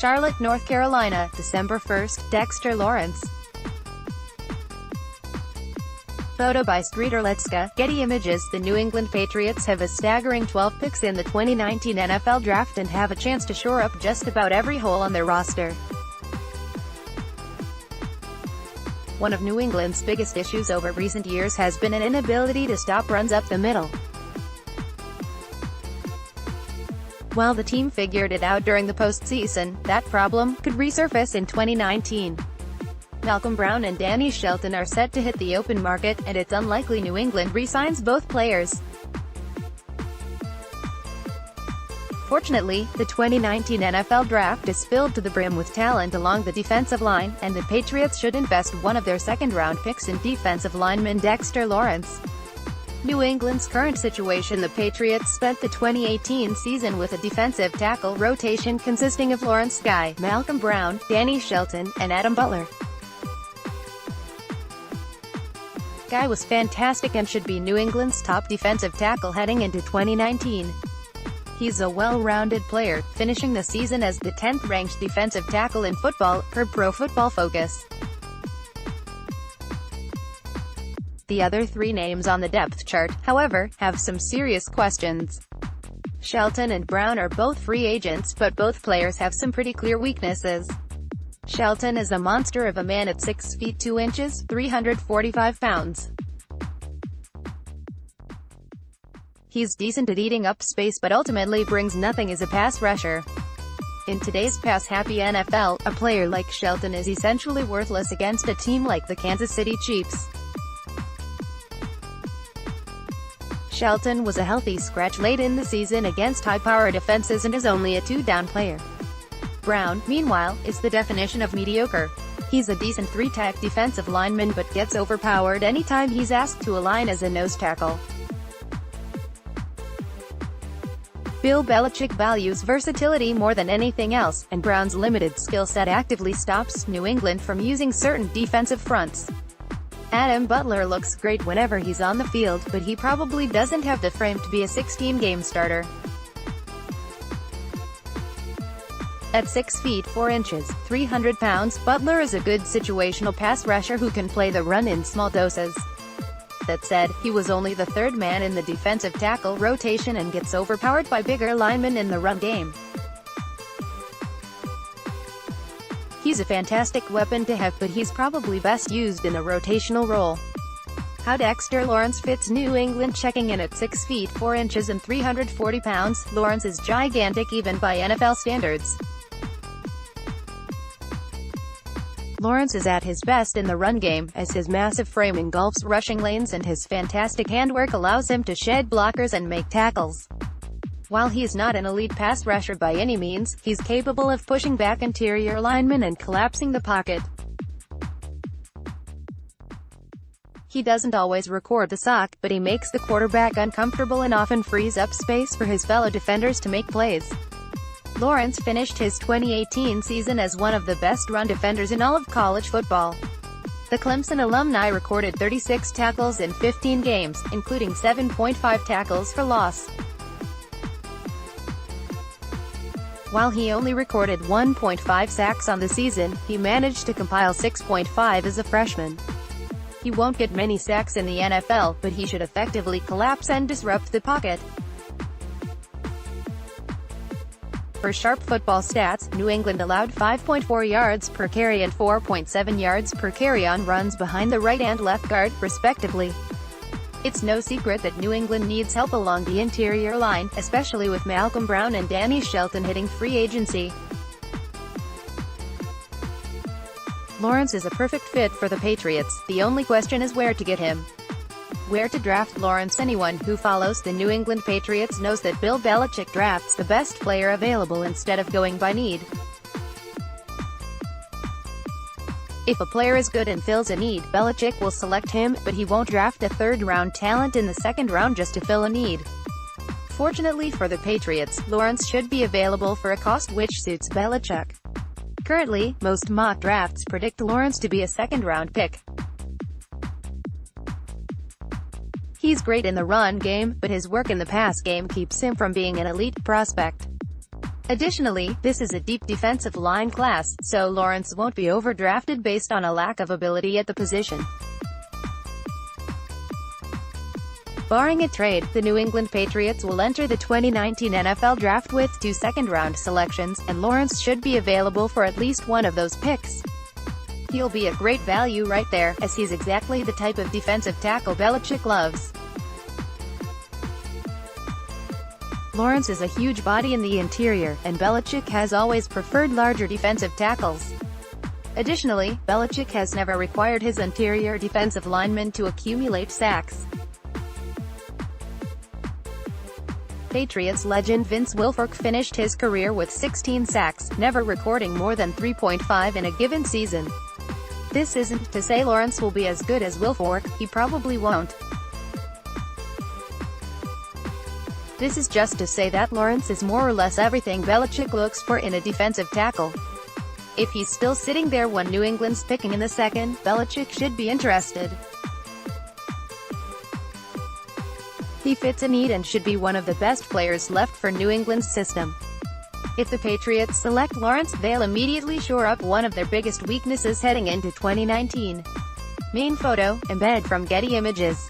Charlotte, North Carolina, December 1, Dexter Lawrence. Photo by Streeter Lecka, Getty Images. The New England Patriots have a staggering 12 picks in the 2019 NFL Draft and have a chance to shore up just about every hole on their roster. One of New England's biggest issues over recent years has been an inability to stop runs up the middle. While the team figured it out during the postseason, that problem could resurface in 2019. Malcolm Brown and Danny Shelton are set to hit the open market, and it's unlikely New England re-signs both players. Fortunately, the 2019 NFL Draft is filled to the brim with talent along the defensive line, and the Patriots should invest one of their second-round picks in defensive lineman Dexter Lawrence. New England's current situation. The Patriots spent the 2018 season with a defensive tackle rotation consisting of Lawrence Guy, Malcolm Brown, Danny Shelton, and Adam Butler. Guy was fantastic and should be New England's top defensive tackle heading into 2019. He's a well-rounded player, finishing the season as the 10th-ranked defensive tackle in football, per Pro Football Focus. The other three names on the depth chart, however, have some serious questions. Shelton and Brown are both free agents, but both players have some pretty clear weaknesses. Shelton is a monster of a man at 6 feet 2 inches, 345 pounds. He's decent at eating up space but ultimately brings nothing as a pass rusher. In today's pass-happy NFL, a player like Shelton is essentially worthless against a team like the Kansas City Chiefs. Shelton was a healthy scratch late in the season against high-power defenses and is only a two-down player. Brown, meanwhile, is the definition of mediocre. He's a decent three-tech defensive lineman but gets overpowered anytime he's asked to align as a nose tackle. Bill Belichick values versatility more than anything else, and Brown's limited skill set actively stops New England from using certain defensive fronts. Adam Butler looks great whenever he's on the field, but he probably doesn't have the frame to be a 16-game starter. At 6 feet 4 inches, 300 pounds, Butler is a good situational pass rusher who can play the run in small doses. That said, he was only the third man in the defensive tackle rotation and gets overpowered by bigger linemen in the run game. He's a fantastic weapon to have, but he's probably best used in a rotational role. How Dexter Lawrence fits New England. Checking in at 6 feet 4 inches and 340 pounds, Lawrence is gigantic even by NFL standards. Lawrence is at his best in the run game, as his massive frame engulfs rushing lanes and his fantastic handwork allows him to shed blockers and make tackles. While he's not an elite pass rusher by any means, he's capable of pushing back interior linemen and collapsing the pocket. He doesn't always record the sock, but he makes the quarterback uncomfortable and often frees up space for his fellow defenders to make plays. Lawrence finished his 2018 season as one of the best run defenders in all of college football. The Clemson alumni recorded 36 tackles in 15 games, including 7.5 tackles for loss. While he only recorded 1.5 sacks on the season, he managed to compile 6.5 as a freshman. He won't get many sacks in the NFL, but he should effectively collapse and disrupt the pocket. For sharp football stats, New England allowed 5.4 yards per carry and 4.7 yards per carry on runs behind the right and left guard, respectively. It's no secret that New England needs help along the interior line, especially with Malcolm Brown and Danny Shelton hitting free agency. Lawrence is a perfect fit for the Patriots. The only question is where to get him. Where to draft Lawrence. Anyone who follows the New England Patriots knows that Bill Belichick drafts the best player available instead of going by need. If a player is good and fills a need, Belichick will select him, but he won't draft a third-round talent in the second round just to fill a need. Fortunately for the Patriots, Lawrence should be available for a cost which suits Belichick. Currently, most mock drafts predict Lawrence to be a second-round pick. He's great in the run game, but his work in the pass game keeps him from being an elite prospect. Additionally, this is a deep defensive line class, so Lawrence won't be overdrafted based on a lack of ability at the position. Barring a trade, the New England Patriots will enter the 2019 NFL Draft with 2 second-round selections, and Lawrence should be available for at least one of those picks. He'll be a great value right there, as he's exactly the type of defensive tackle Belichick loves. Lawrence is a huge body in the interior, and Belichick has always preferred larger defensive tackles. Additionally, Belichick has never required his interior defensive linemen to accumulate sacks. Patriots legend Vince Wilfork finished his career with 16 sacks, never recording more than 3.5 in a given season. This isn't to say Lawrence will be as good as Wilfork, he probably won't. This is just to say that Lawrence is more or less everything Belichick looks for in a defensive tackle. If he's still sitting there when New England's picking in the second, Belichick should be interested. He fits a need and should be one of the best players left for New England's system. If the Patriots select Lawrence, they'll immediately shore up one of their biggest weaknesses heading into 2019. Main photo, embed from Getty Images.